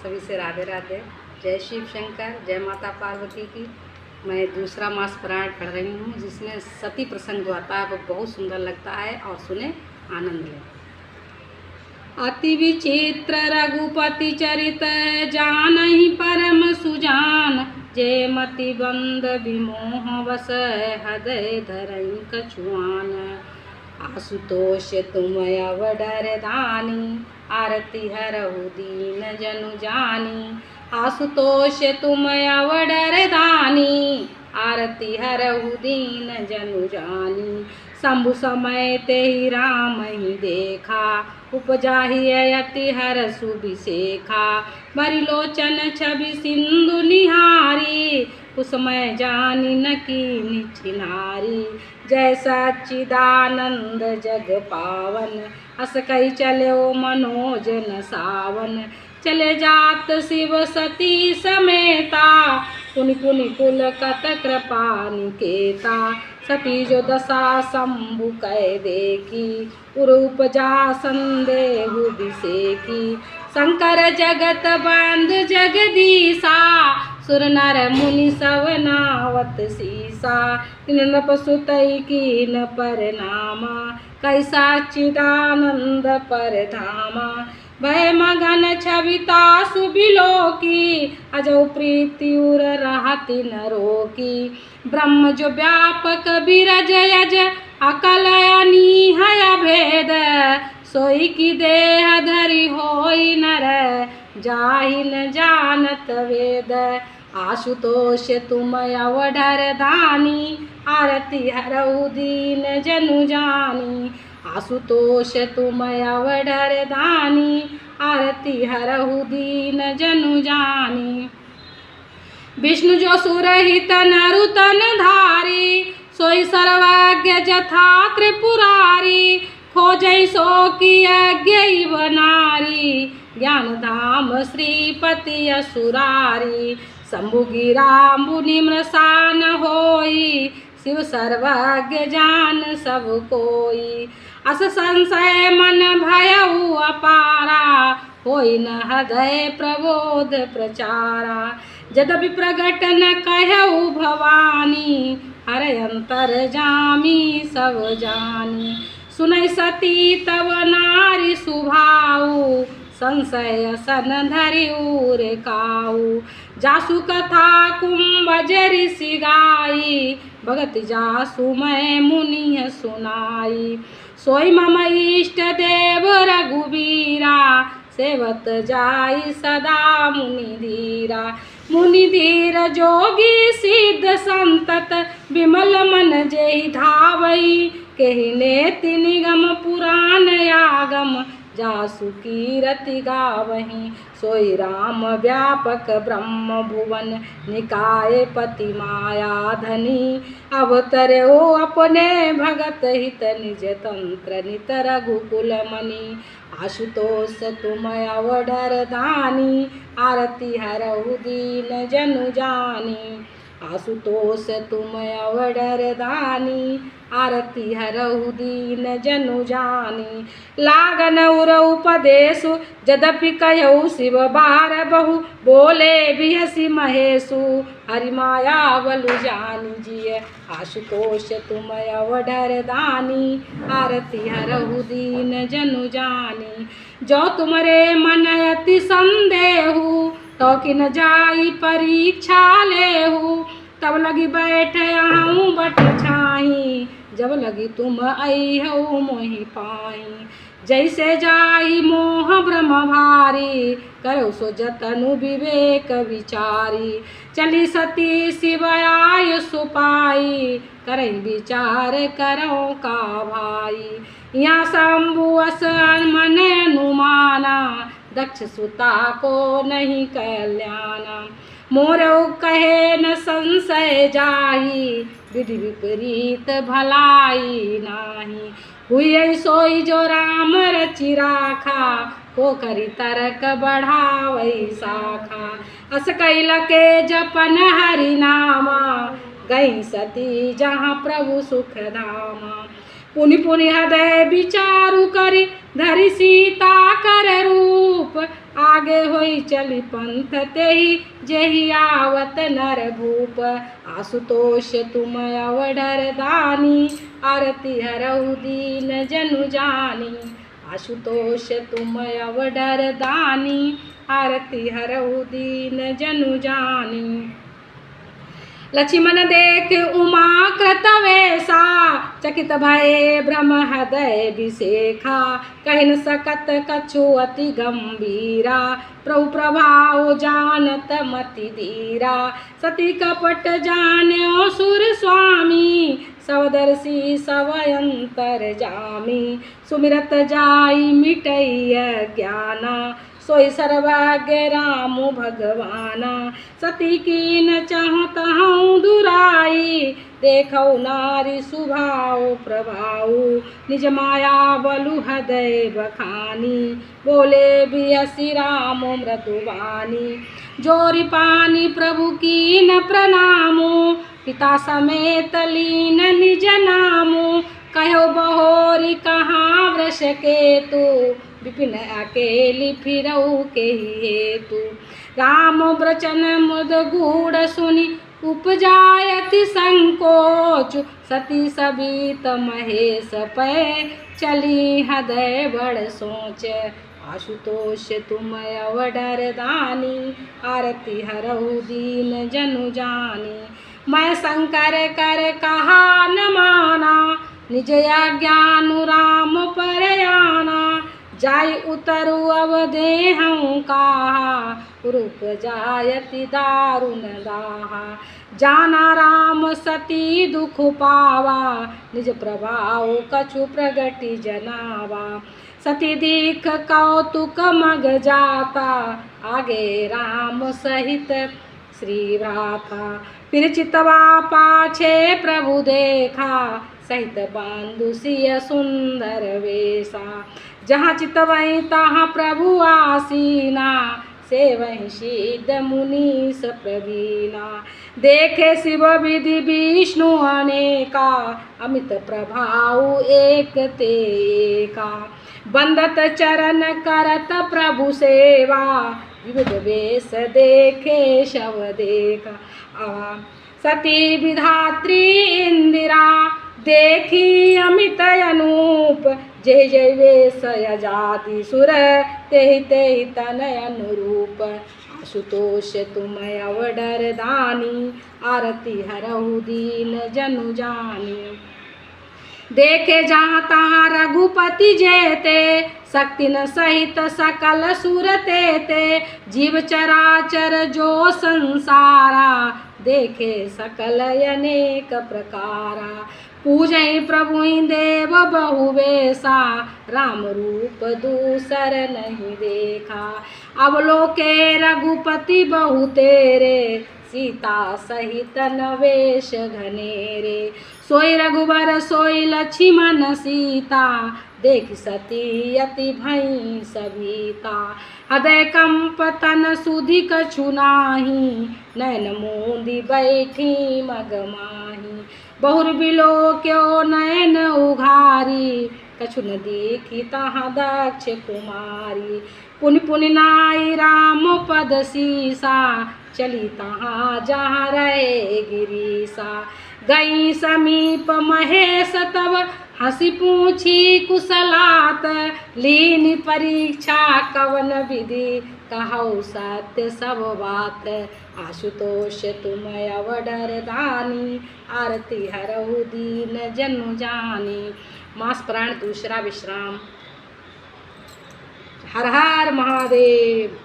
सभी से राधे राधे। जय शिव शंकर, जय माता पार्वती की। मैं दूसरा मास पुराण पढ़ रही हूँ जिसमें सती प्रसंग जो आता है वो बहुत सुंदर लगता है और सुने आनंद लें। अति विचित्र रघुपति चरित जानहि परम सुजान, जे मति बंद विमोह वस हृदय धरई कछुआन। आशुतोष तुम अवडर दानी, आरती हरहु दीन जनु जानी। आशुतोष तुम अवडर दानी, आरती हरहु दीन जनु जानी। शंभु समय ते ही राम ही देखा, उपजाहि अति हरसु विशेखा। बरिलोचन छवि सिंधु निहारी, कुसमय जानी न कीन्ही छिनारी। जय सच्चिदानंद जग पावन, अस कहि चलो मनोज न सावन। चले जात शिव सती समेता, पुनि पुनि पुलकत कृपा निकेता। सती जो दशा शंभु कै देखी, उर उपजा संदेहु विसेखी। शंकर जगत बंद जगदीसा, सुर नर मुनि सब नावत सीसा। तिन नृप सुतई कीन परनामा, कैसा चिदानंद परधामा। भय मगन छविता सुबिलोकी, अजौ प्रीति उर रहति न रोकी। ब्रह्म जो व्यापक बिरज यज, अकल अनीहय भेद। सोई की देह धरि होई नर, जाहि न जानत वेद। आशुतोष तुम अवडर दानी, आरती हरहु दीन जनु जानी। आशुतोष तुम अवडर दानी, आरती हरहु दीन जनु जानी। विष्णु जो सुरहित नरु तन धारी, सोई सर्वज्ञ जथा त्रिपुरारी। खोजै सो की यज्ञ नारी, ज्ञान धाम श्रीपति असुरारी। शंभु गिरा मुनि मृषान होई, शिव सर्वज्ञ जान सब कोई। अस संशय मन भयउ अपारा, होई न हृदय प्रबोध प्रचारा। यद्यपि प्रगट न कहउ भवानी, हर अंतर जामी सब जानी। सुनै सती तब नारी सुभाऊ, संशय सन धरि उर काऊ। जासु कथा कुंभ ऋषि गाई, भगत जासु मैं मुनि सुनाई। सोई मम इष्ट देव रघुबीरा, सेवत जाई सदा मुनि धीरा। मुनि धीर जोगी सिद्ध संतत, विमल मन जेहि धावई। केहि नेति निगम पुराण आगम, जासु कीरति गावहीं। सोई राम व्यापक ब्रह्म भुवन, निकाय पति माया धनी। अवतरे हो अपने भगत हित, निज तंत्र नित रघुकुल मणि। आशुतोष तुम अवडर दानी, आरती हरहु दीन जनु जानी। आशुतोष तुम अवडर दानी, आरती हरहु दीन जनु जानी। लागन उर उपदेशु, यद्यपि कहउ शिव बार बहु। बोले बिहसि महेशु, हरि माया बलु जानी जिय। आशुतोष तुम अवडर दानी, आरती हरहु दीन जनु जानी। जो तुमरे मन अति संदेहु, तो किन जाई परीक्षा लेहु। तब लगी बैठ आहूँ बट छाही, जब लगी तुम अइहु मोहि पाई। जैसे जाई मोह भ्रम भारी, करो सो जतनु विवेक विचारी। चली सती शिव आयु सुपाई, करई विचार करो का भाई। यहाँ शंभु अस मन अनुमाना, दक्ष सुता को नहीं कल्याणा। मोरऊ कहे न संशय जाही, विधि विपरीत भलाई नाही। हुई सोई जो राम रचि राखा, को करी तरक बढ़ावई शाखा। अस कैल के जपन हरि नामा, गई सती जहाँ प्रभु सुख धामा। पुनि पुनि हृदय विचारु करि धरि सीता कर रूप, आगे होई चली पंथ तेहि जेहि आवत नर भूप। आशुतोष तुम अवडर दानी, आरती हरऊ दीन जनु जानी। आशुतोष तुम अवडर दानी, आरती हरऊ दीन जनु जानी। लक्ष्मण देख उमा कृतवेशा, चकित भये ब्रह्म हृदय विशेखा। कहि न सकत कछु अति गंभीरा, प्रभु प्रभाव जानत मति धीरा। सती कपट जान्यो सुर स्वामी, सवदर्शी सव अंतर जामी। सुमिरत जाई मिटई ज्ञाना, सोई सर्वज्ञ राम भगवाना। सती की न चाहत हूँ दुराई, देखो नारी सुभाव प्रभाव। निज माया बलु हृदय बखानी, बोले बिहसी राम मृदुवानी। जोरी पानी प्रभु की न प्रणामो, पिता समेत लीन निज नामो। कहो बहोरी कहाँ वृष केतु, विपिन अकेली फिरऊ के हेतु। राम वचन मुद गूढ़ सुनि, उपजायति संकोच। सती सबीत महेश पै, चली हृदय बड़ सोच। आशुतोष तुम अवडर दानी, आरती हरऊ दीन जनु जानी। मैं शंकर कर कहा न माना, निज आज्ञानु राम पर आना। जाय उतरु अवदेहं कहा, रूप जायति दारुण दाहा। जाना राम सती दुख पावा, निज प्रभाव कछु प्रगति जनावा। सती दीख कौतुक मग जाता, आगे राम सहित श्री भ्राता। फिर चितवा पाछे प्रभु देखा, सहित बांधु सिय सुंदर वेशा। जहाँ चितवहीं तहाँ प्रभु आसीना, सेवहीं सिद्ध मुनीस प्रवीणा। देखे शिव विधि विष्णु अनेका, अमित प्रभाव एक तेका। बंदत चरण करत प्रभु सेवा, विविध वेश देखे शव देखा। सती विधात्री इंदिरा, देखी अमित अनूप। जय जय वेश जाति सुर, तेहि तेहि तनय अनुरूप। आशुतोष तुम अवडर दानी, आरती हरऊ दीन जनु जानी। देखे जहाँ तहाँ रघुपति जेते, शक्ति न सहित सकल सुर तेते। जीव चराचर जो संसारा, देखे सकल अनेक प्रकारा। पूजहि प्रभु देव बहु वेशा, राम रूप दूसर नहीं देखा। अवलोके रघुपति बहु तेरे, सीता सहित नवेश घनेरे। सोई रघुबर सोई लक्ष्मण सीता, देख सती अति भई सभीता। हृदय कंप तन सुधि कछु नाही, नैन मूंदी बैठी मगमाही। बहुर बिलो क्यों नैन उघारी, कछु न देखी तहाँ दक्ष कुमारी। पुनि पुनि नाई राम पद सीसा, चली तहाँ जहाँ रहे गिरीसा। गई समीप महेश तब, हंसी पूछी कुशलात। लीनी परीक्षा कवन विधि, कहौ सत्य सब बात। आशुतोष तुम अवडर दानी, आरती हरऊ दीन जनु जानी। मास प्राण दूसरा विश्राम। हर हर महादेव।